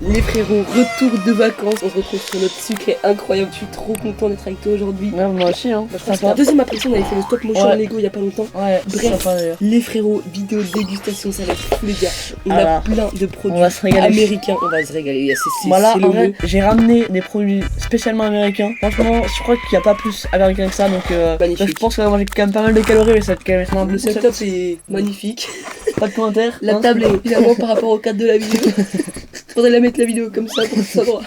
Les frérots, retour de vacances. On se retrouve sur notre sucré incroyable. Je suis trop content d'être avec toi aujourd'hui. Ouais, moi aussi, hein. C'est la deuxième impression, on avait fait le stop motion Lego il y a pas longtemps. Ouais, bref, les frérots, vidéo dégustation, ça va être fou les gars. On a plein de produits américains, on va se régaler. Voilà, en vrai, j'ai ramené des produits spécialement américains. Franchement, je crois qu'il n'y a pas plus américain que ça, donc je pense qu'on va manger quand même pas mal de calories, mais ça va être quand même un Le setup est magnifique. Pas de commentaires. La table est finalement par rapport au cadre de la vidéo. Faudrait la mettre la vidéo comme ça pour que ça droit.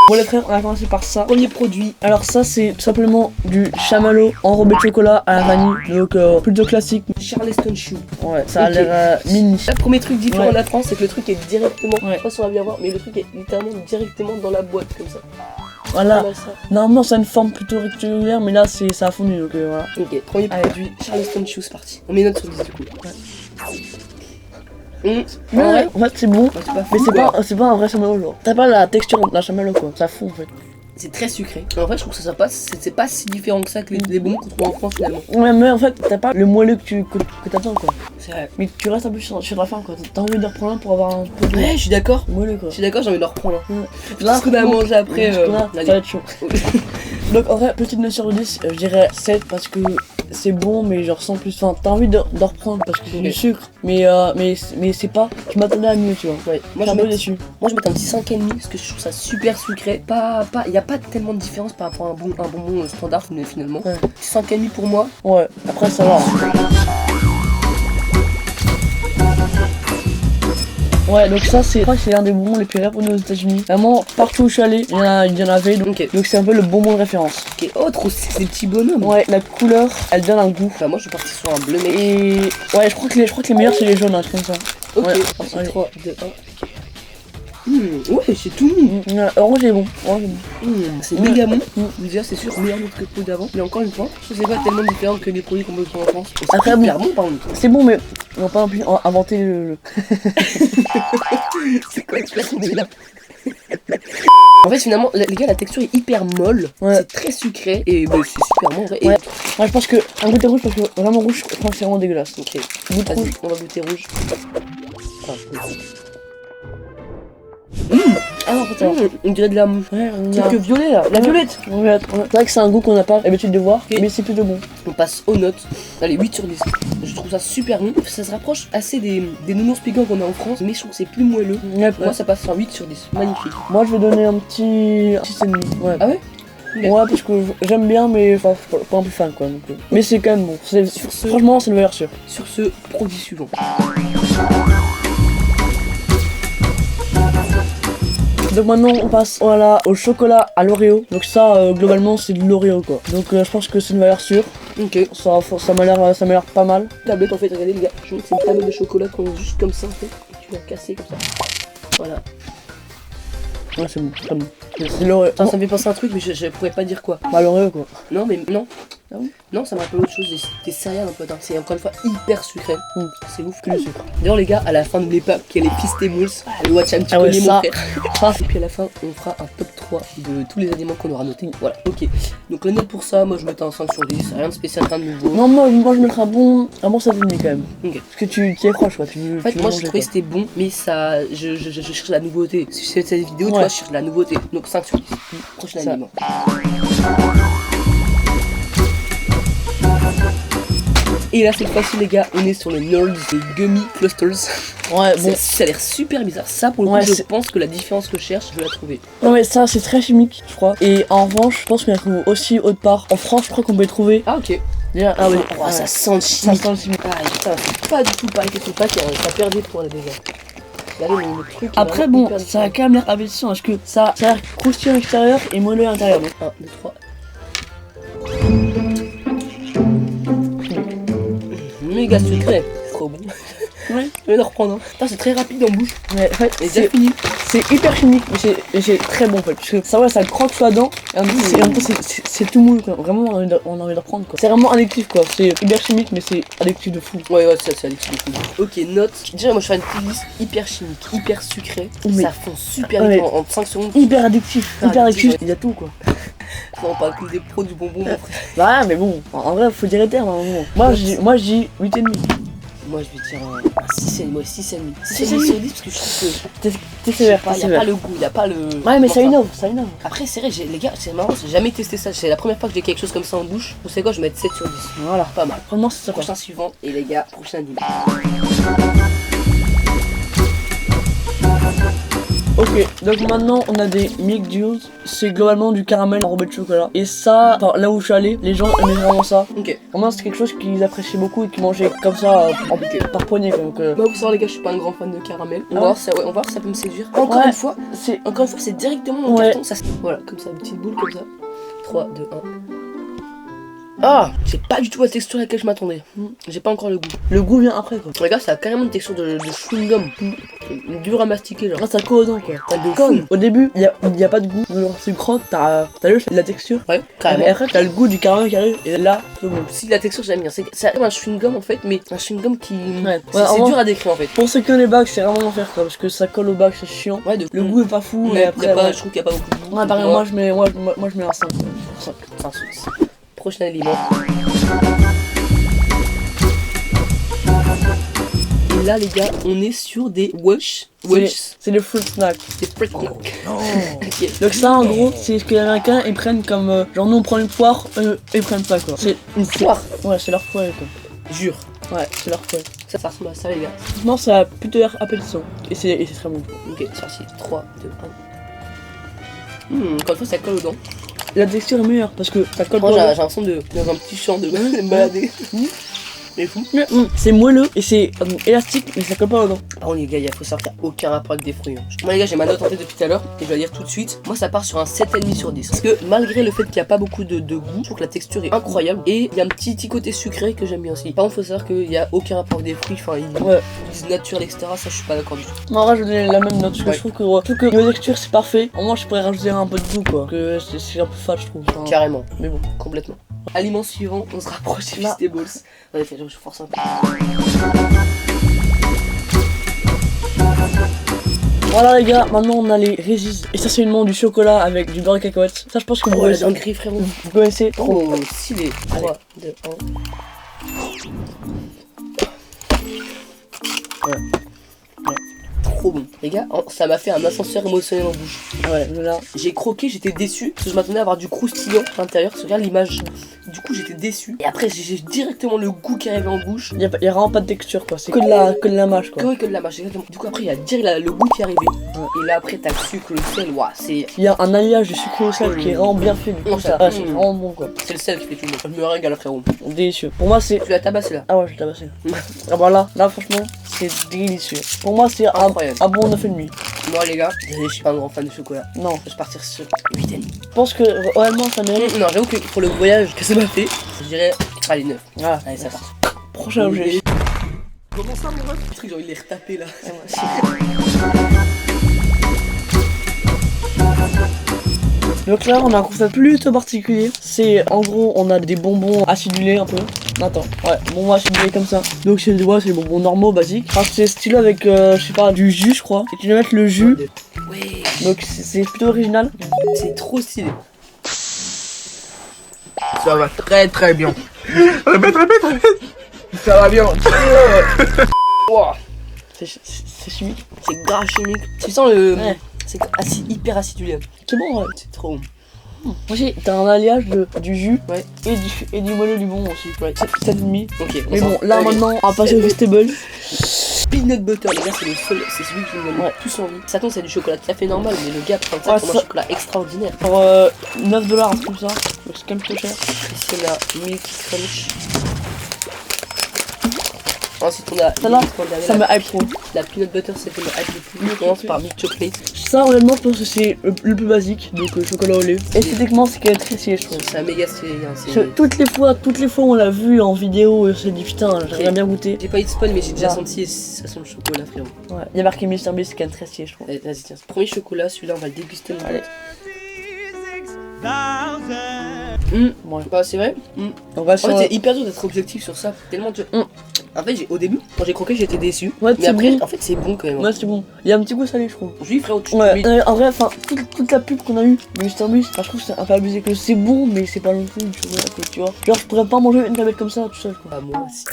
Bon les frères, on va commencer par ça. Premier produit. Alors ça c'est tout simplement du chamallow enrobé de chocolat à la vanille. Donc plutôt classique. Charleston Chew. Ouais, ça a l'air mini. Le premier truc différent de la France, c'est que le truc est directement, je sais pas si on va bien voir, mais le truc est littéralement directement dans la boîte comme ça. Voilà. Normalement ça a une forme plutôt rectangulaire, mais là ça a fondu donc voilà. Ok, premier produit, Charleston Chew, c'est parti. On met une note sur 10 du coup. Ouais, en fait c'est bon, mais c'est pas un vrai chamallow genre. T'as pas la texture d'un chamallow quoi, ça fond en fait. C'est très sucré. En vrai je trouve que ça passe, c'est pas si différent que ça que les bonbons qu'on trouve en France finalement. Ouais mais en fait t'as pas le moelleux que t'attends quoi. C'est vrai. Mais tu restes un peu sur la fin quoi, t'as envie de reprendre un pour avoir un peu de... Ouais je suis d'accord. Moelleux quoi. Je suis d'accord, j'ai envie de reprendre un. Là ce qu'on a mangé après, ça va être chaud. Donc en vrai petite note sur 10, je dirais 7 parce que c'est bon mais genre sans plus, enfin t'as envie de reprendre parce que c'est du sucre mais c'est pas, je m'attendais à mieux tu vois. Ouais, moi je suis un peu déçu. Moi je mets un petit 5,5 parce que je trouve ça super sucré, y a pas tellement de différence par rapport à un bonbon standard finalement. 5,5 pour moi. Ouais, après ça va. Ouais, donc ça je crois que c'est l'un des bonbons les plus répandus aux États-Unis. Vraiment, partout où je suis allé, il y en avait. Donc c'est un peu le bonbon de référence. Ok, oh trop c'est des petits bonhommes. Ouais, la couleur, elle donne un goût. Bah moi je suis parti sur un bleu mec. Et ouais, je crois que les meilleurs c'est les jaunes, un truc comme ça. Ok, ouais. 3, 2, 1. Ouais, c'est tout mou. Orange est bon. C'est méga bon. Déjà, c'est sûr, meilleur que le produit d'avant. Mais encore une fois, je sais pas tellement différent que les produits qu'on peut trouver en France. Après, bon, par contre. C'est bon, mais on va pas non plus inventer le. C'est quoi l'expression là? En fait, finalement, les gars, la texture est hyper molle. C'est très sucré et bah, c'est super bon en vrai. Ouais, je pense que un goûter rouge parce que vraiment rouge, je crois que c'est vraiment dégueulasse. Ok, goûte rouge. On va goûter rouge. Ah non, on dirait de la que violet là, la violette. C'est vrai que c'est un goût qu'on n'a pas l'habitude de voir, mais c'est plutôt bon. On passe aux notes. Allez, 8 sur 10. Je trouve ça super bon. Ça se rapproche assez des nounours piquants qu'on a en France, mais je trouve que c'est plus moelleux. Moi ça passe un 8 sur 10. Magnifique. Moi je vais donner un petit 6,5. Ouais. Ah ouais? Ouais, parce que j'aime bien, mais pas un peu fan quoi. Donc, mais c'est quand même bon. Franchement, c'est une valeur sûre. Sur ce, produit suivant. Donc maintenant on passe au chocolat à l'Oreo. Donc ça globalement c'est de l'Oreo quoi. Donc je pense que c'est une valeur sûre. Ok. Ça m'a l'air pas mal. Tablette en fait, regardez les gars. Je montre, c'est une tablette de chocolat qu'on met juste comme ça en fait. Et tu vas casser comme ça. Voilà. Ouais c'est bon, très bon. C'est l'Oreo. Ça me fait penser à un truc mais je pourrais pas dire quoi. Bah l'Oreo quoi. Non mais non. Ah oui. Non, ça me rappelle autre chose, des céréales un peu. C'est encore une fois hyper sucré. C'est ouf que le sucre. D'ailleurs les gars, à la fin n'oubliez pas qu'il y a les Pistemouls. Le watch un petit peu mon frère. Et puis à la fin, on fera un top 3 de tous les aliments qu'on aura notés. Voilà, ok. Donc la note pour ça, moi je mettais un 5 sur 10. Rien de spécial, rien de nouveau. Non, moi je mettrais un bon 7,5 quand même. Ok. Parce que tu y es proche quoi. En fait, moi je trouvais que c'était bon, mais ça. Je cherche la nouveauté. Si je fais cette vidéo, tu vois, je cherche la nouveauté. Donc 5 sur 10. Prochain aliment. Et là cette fois-ci les gars, on est sur le Nerds Gummy Clusters. Ouais bon, ça a l'air super bizarre. Ça pour le coup je pense que la différence que je cherche, je vais la trouver. Non mais ça c'est très chimique je crois. Et en revanche je pense qu'on la trouve aussi autre part. En France je crois qu'on peut les trouver. Ah ok. Déjà, ah oui, ça sent le chimique. Ça sent le chimique. Ah putain, c'est pas du tout pareil que ton pack, ça perd des points là déjà. Là, le truc, après bon, ça a quand même l'air appétissant parce que ça a l'air croustillant à l'extérieur et moelleux à l'intérieur. 1, 2, 3. Méga sucré, trop bon. Ouais, je vais le reprendre. Hein. C'est très rapide en bouche. Ouais, en fait, c'est fini. C'est hyper chimique, mais c'est très bon en fait. Parce que ça croque sur la dent. Et en même temps, c'est tout mou quoi. Vraiment, on a envie de reprendre quoi. C'est vraiment addictif quoi. C'est hyper chimique, mais c'est addictif de fou. Ouais, c'est addictif de fou. Ok, note. Déjà, moi je fais une playlist hyper chimique, hyper sucré. Ça fond super vite en 5 secondes. Hyper addictif. Il y a tout quoi. Non, pas que des pros du bonbon, mon frère. Bah, mais bon, en vrai, faut dire les termes à un moment. Moi, je dis 8,5. Moi je vais dire un 6,5, moi 6,5. 6,5 sur 10 parce que je trouve que T'es sévère, il n'y a pas le goût, il n'y a pas le... Ouais mais ça innove, ça innove. Après c'est vrai, les gars, c'est marrant, j'ai jamais testé ça, c'est la première fois que j'ai quelque chose comme ça en bouche. Vous savez quoi, je vais mettre 7 sur 10. Voilà, Pas mal. vraiment c'est ça. Prochain suivant, et les gars, prochain dîner. Ok, donc maintenant on a des Milk Juice, c'est globalement du caramel enrobé de chocolat. Et ça, enfin, là où je suis allé, les gens aimaient vraiment ça. Ok. Vraiment c'est quelque chose qu'ils appréciaient beaucoup et qu'ils mangeaient comme ça par poignée quoi. Donc, Bah vous savez les gars, je suis pas un grand fan de caramel. On va voir ça, ouais, on va voir si ça peut me séduire. Encore une fois, c'est directement mon carton. Ça, voilà, comme ça, une petite boule comme ça. 3, 2, 1. Ah, c'est pas du tout la texture à laquelle je m'attendais. J'ai pas encore le goût. Le goût vient après quoi. Les gars, ça a carrément une texture de chewing-gum. Dur à mastiquer genre. Ah, ça colle aux dents quoi. Ça de Comme au début, il y a pas de goût. Genre tu croques, t'as juste la texture. Ouais, carrément. Et après t'as le goût du caramel qui arrive et là c'est bon. Si la texture j'aime bien, c'est comme un chewing-gum en fait, mais un chewing-gum qui... Ouais. c'est dur à décrire en fait. Pour ceux qui ont les bacs, c'est vraiment l'enfer quoi, parce que ça colle au bac, c'est chiant. Ouais, Le goût est pas fou. mais Et après, je trouve qu'il n'y a pas beaucoup de goût. ouais, pareil, moi je mets un 5. 5. Prochain aliment. Et là les gars, on est sur des Welsh. C'est les fruit snacks. Des fruit snacks. Ok. Donc ça en gros, c'est ce que les Américains ils prennent comme genre nous on prend une poire, ils prennent ça quoi. C'est Une poire. Ouais, c'est leur poire quoi. Jure. Ouais, c'est leur poire. Ça ressemble à ça les gars. Franchement, ça a plutôt l'air appétissant et c'est très bon. Ok, c'est parti. 3, 2, 1. Encore une fois, ça colle aux dents. La texture est meilleure parce que ça colle Moi, j'ai pas. l'impression de dans un petit champ de me balader. C'est fou. C'est moelleux et c'est élastique, mais ça colle pas aux dents. Par contre, les gars, il faut savoir qu'il n'y a aucun rapport avec des fruits. Moi, les gars, j'ai ma note en tête depuis tout à l'heure et je vais la dire tout de suite. Moi, ça part sur un 7,5 sur 10. Parce que malgré le fait qu'il n'y a pas beaucoup de goût, je trouve que la texture est incroyable et il y a un petit côté sucré que j'aime bien aussi. Par contre, il faut savoir qu'il n'y a aucun rapport avec des fruits. Enfin, ils disent naturel, etc. Ça, je suis pas d'accord du tout. Non, en vrai, je vais donner la même note parce que je trouve que niveau texture, c'est parfait. Au moins, je pourrais rajouter un peu de goût quoi. Que c'est un peu fat, je trouve. Enfin, Carrément. mais bon. Complètement. Aliment suivant, on se rapproche des Feastables. Ouais, je force un peu. Voilà les gars, maintenant on a les Reese's. Et ça c'est une du chocolat avec du beurre de cacahuètes. Ça je pense que vous connaissez. Un gris frérot. Vous connaissez. Oh, stylé. 3, 2, 1. Ouais. Trop bon. Les gars, ça m'a fait un ascenseur émotionnel en bouche. Ouais, là. J'ai croqué, j'étais déçu parce que je m'attendais à avoir du croustillant à l'intérieur. Regarde l'image. Du coup, j'étais déçu. Et après, j'ai directement le goût qui arrivait en bouche. Y a vraiment pas de texture quoi. C'est que de la mâche quoi. Que de la mâche, exactement. Du coup, après, il y a direct le goût qui arrivait. Et là, après, t'as le sucre, le sel. Waouh, c'est. Il y a un alliage de sucre au sel qui est vraiment bien fait. Du coup, c'est vraiment bon quoi. C'est le sel qui fait tout. Je me régale, frérot. Délicieux. Pour moi, c'est. Tu l'as tabassé là. Ah ouais, je l'ai tabassé. Ah bah là, franchement, c'est délicieux. Pour moi, c'est un bon 9,5. Moi, les gars, je suis pas un grand fan de chocolat. Non. Je vais partir sur 8,5. Je pense que réellement, ça mérite. Non, j'avoue que pour le voyage que ça m'a fait, je dirais, allez, 9. Voilà. Allez, ça part. Prochain objet. Comment ça, mon ref? Le truc, j'ai envie de les retaper là. Donc là, on a un concept plutôt particulier. C'est en gros, on a des bonbons acidulés un peu. Attends, ouais, bonbons acidulés comme ça. Donc c'est des bonbons normaux, basiques. Enfin, c'est stylé avec, je sais pas, du jus, je crois. Et tu dois mettre le jus. Ouais. Donc c'est plutôt original. C'est trop stylé. Ça va très bien. Répète. Ça va bien. Wow. C'est chimique. C'est grave chimique. Tu sens le... Ouais. C'est hyper acidulé. C'est bon, ouais. C'est trop bon. Moi t'as un alliage du jus Ouais. et du moelleux du bon aussi. Ouais. 7,5. Ok. Mais bon, là maintenant, on va passer au Feastables. Peanut butter, les gars, c'est celui qui me donne le plus envie. Ça tombe, c'est du chocolat tout à fait normal, mais le gars prend ça comme un chocolat extraordinaire. Pour 9 $, un truc comme ça. Donc c'est quand même plutôt cher. Ici on a Milky Crunch. Ensuite on a celle-là, ça me hype trop. La peanut butter, c'est que me hype le plus. On commence par Milk Chocolate. Ça honnêtement je pense que c'est le plus basique, donc chocolat au lait. Esthétiquement c'est quand même très stylé je trouve. C'est un méga stylé. Hein, toutes les fois on l'a vu en vidéo, on s'est dit putain j'aimerais bien goûter. J'ai pas eu de spoil mais j'ai déjà senti ça sent le chocolat frérot. Ouais, il y a marqué Mr Beast, c'est quand même très stylé je trouve. Allez, vas-y tiens, premier chocolat, celui-là on va le déguster. Allez. Ouais. Bah c'est vrai. On va en fait c'est hyper dur d'être objectif sur ça, tellement tu... En fait au début, quand j'ai croqué j'étais déçu. Ouais, mais après bon. En fait c'est bon quand même. Ouais c'est bon. Il y a un petit goût salé je trouve. Oui frérot, ouais, en vrai enfin toute la pub qu'on a eu de Mr Beast, je trouve que c'est un peu abusé, que c'est bon mais c'est pas non plus du chocolat tu vois. Genre je pourrais pas manger une tablette comme ça tout seul quoi. Ah moi aussi.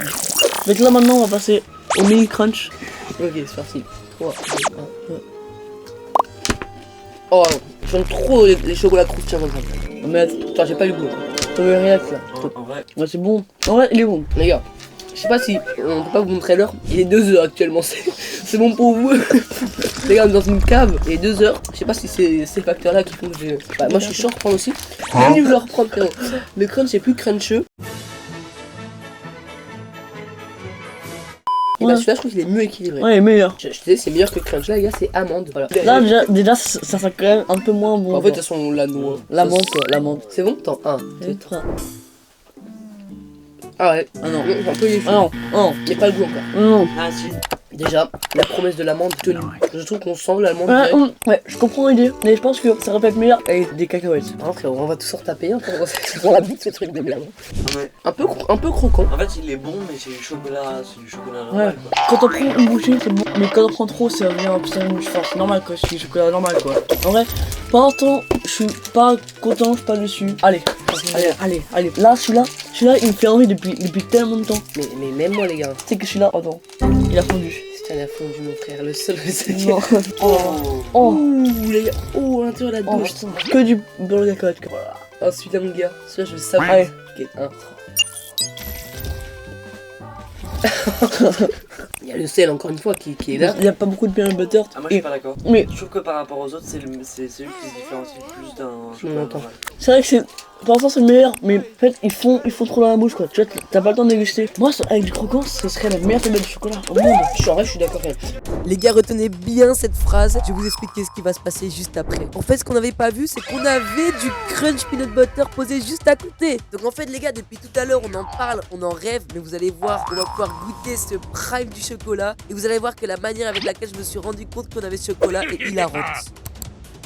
Donc là maintenant on va passer au mini crunch. Ok, c'est parti. 3, 2, 1. Oh, j'aime trop les chocolats croustillants comme ça. Mais Attends, j'ai pas eu le goût. t'as le réact là. En vrai, Ouais, c'est bon. En vrai, il est bon. Les gars, je sais pas si on peut pas vous montrer l'heure. Il est 2h actuellement, c'est bon pour vous. Les gars, on est dans une cave, il est 2h. Je sais pas si c'est ces facteurs là qui font que j'ai. Bah, moi je suis chaud à reprendre aussi. J'ai voulu le reprendre, frérot. Le crunch c'est plus cruncheux. Et bah Ouais. celui-là, je trouve qu'il est mieux équilibré. Ouais, il est meilleur. Je te disais, c'est meilleur que le crunch. Là, les gars, c'est amande. Voilà. Là déjà ça sent quand même un peu moins bon. En fait, de toute façon, la noix. la menthe quoi, la menthe. C'est bon? Attends, 1, 2, 3. Ah ouais. Ah non. Un peu les Ah non, non, mais pas le goût encore. non. ah si. Déjà, la promesse de l'amande tenue. Je trouve qu'on sent l'amande Ouais, direct. ouais, je comprends l'idée, mais je pense que ça aurait pu être meilleur avec des cacahuètes. Ah frérot, on va tous en retaper un peu. On la boucle ce truc de merde. Ouais. Un peu croquant. En fait, il est bon, mais c'est du chocolat normal Ouais. quoi. Quand on prend une bouchée, c'est bon, mais quand on prend trop, ça devient un peu c'est normal quoi, c'est du chocolat normal quoi. En vrai, pour l'instant, je suis pas content, je suis pas dessus. Allez, allez. Là, celui-là, il me fait envie depuis tellement de temps. Mais même moi les gars, Tu sais que celui-là, attends, il a fondu. c'était à la fondu mon frère, le seul. Non. Oh. Oh, Ouh les gars, oh à l'intérieur la oh douche. putain, que du beurre de cacahuète quoi. Voilà. Oh celui-là mon gars, celui-là je le savais. Allez. Il y a le sel encore une fois qui est là. Il y a pas beaucoup de peanut butter. Ah, moi je suis pas d'accord. Mais Je trouve que par rapport aux autres, c'est celui qui se différencie le plus d'un chocolat Attends. normal. c'est vrai que c'est. Pour l'instant c'est le meilleur, mais en fait ils font trop dans la bouche quoi. Tu vois, t'as pas le temps de déguster. Moi avec du croquant, ce serait la meilleure tablette de chocolat au monde. En vrai je suis d'accord avec. Les gars, retenez bien cette phrase. Je vais vous expliquer ce qui va se passer juste après. En fait, ce qu'on n'avait pas vu, c'est qu'on avait du crunch peanut butter posé juste à côté. Donc en fait, les gars, depuis tout à l'heure, on en parle, on en rêve, mais vous allez voir, on va pouvoir goûter ce prime du chocolat. Et vous allez voir que la manière avec laquelle je me suis rendu compte qu'on avait ce chocolat est hilarante.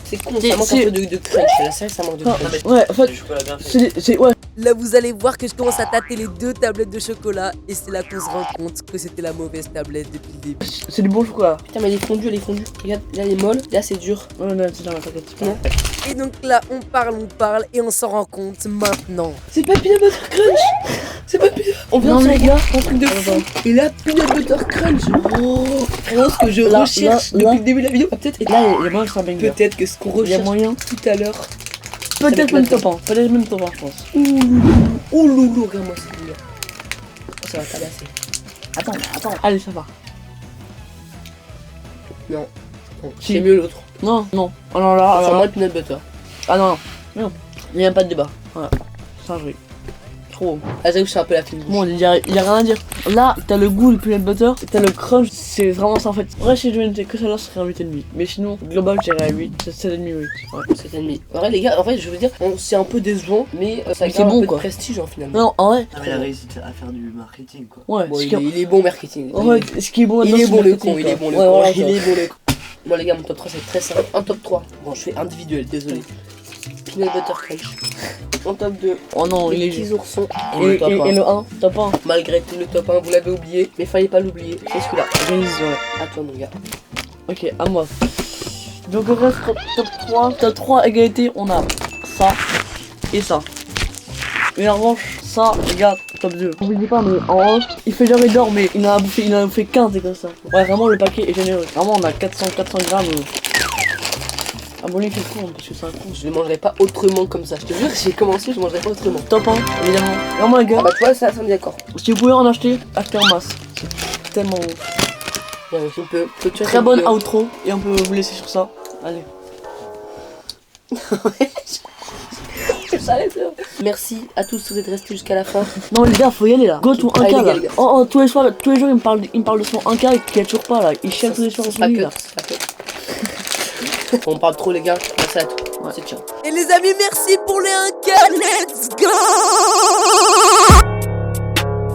C'est con, ça manque un peu de crunch. La salle ça manque de Ah, crunch. ouais, en C'est fait, du chocolat bien fait. c'est ouais. Là, vous allez voir que je commence à tâter les deux tablettes de chocolat. Et c'est là qu'on se rend compte que c'était la mauvaise tablette depuis le début. C'est du bon chocolat. Putain mais elle est fondue. Regarde, là elle est molle, là c'est dur. Ouais, non, c'est dans la t'inquiète. Non. Et donc là, on parle et on s'en rend compte maintenant. C'est pas peanut butter crunch. C'est pas peanut. On vient Non, de mais se les gars, un truc de fou. Et là peanut butter crunch. Oh, frérot, ce que je Là, recherche là, depuis là. le début de la vidéo. Peut-être Là, il y a moyen que c'est un banger. peut-être que ce qu'on Il y a recherche moyen. tout à l'heure. Peut-être même top 1. Peut-être même top 1, je pense. Oh loulou, regarde-moi ça, les gars. Oh, ça va tabasser. Attends. Allez, ça va. Non. Bon, Si. c'est mieux l'autre. Non. Oh non, là. Enfin, là. moi le peanut butter. Ah non. Il n'y a pas de débat. Voilà. Singerie. Trop bon. Ah, j'avoue que c'est un peu la fine bouche. Bon, il y a rien à dire. Là, t'as le goût du peanut butter, t'as le crunch, c'est vraiment ça en fait. En vrai, si je devais noter que ça là, ce serait un 8,5. Mais sinon, global, je dirais 8, 7,5, 8. Ouais. 7,5. En vrai, les gars, en fait, je veux dire, c'est un peu décevant, mais ça Mais garde c'est un bon, peu quoi. de prestige, hein, finalement. Non, en vrai, Ah, mais il a réussi à faire du marketing quoi. ouais, Bon, ce il qui- est bon marketing. en vrai, ce qui est bon Il là-dedans, est c'est bon le marketing, con, il quoi. est bon le Ouais, con, voilà, il quoi. est bon le con. Bon les gars, mon top 3 c'est très simple. Un top 3. Bon, je fais individuel, désolé. Peanut butter crunch. En top 2, Oh non, il les est petits juste. oursons. Et, le top et 1. le 1, top 1. Malgré tout, le top 1, vous l'avez oublié, mais fallait pas l'oublier. C'est celui-là. Réalise, ouais. À toi, mon gars. Ok, à moi. Donc, au reste, top 3. Top 3 égalité, on a ça et ça. Mais en revanche, ça, les gars, top 2. On vous le dit pas, mais en revanche, il fait jamais d'or, mais il en a bouffé 15 et comme ça. Ouais, vraiment, le paquet est généreux. Vraiment, on a 400 grammes. Abonnez-vous parce que c'est un con. Je ne mangerai pas autrement comme ça. Je te jure, si j'ai commencé, je mangerai pas autrement. Top 1, évidemment. Vraiment, les gars, Ah bah, tu vois, ça me est d'accord. si vous pouvez en acheter, achetez en masse. C'est tellement bon. Ouais, on peut clôturer Très cette bonne vidéo. outro, et on peut vous laisser sur ça. Allez. Je savais ça. Merci à tous, vous êtes restés jusqu'à la fin. Non, les gars, faut y aller là. Go to 1K Allez, les là. gars, les gars. Oh, tous les jours, il me parle de son 1K et qu'il est toujours pas là. Il cherche tous les soirs Ça son sera lit cut, là. ça sera cut. On parle trop, les gars. Merci à tous. Ouais. C'est ciao. Et les amis, merci pour les 1K. Let's go!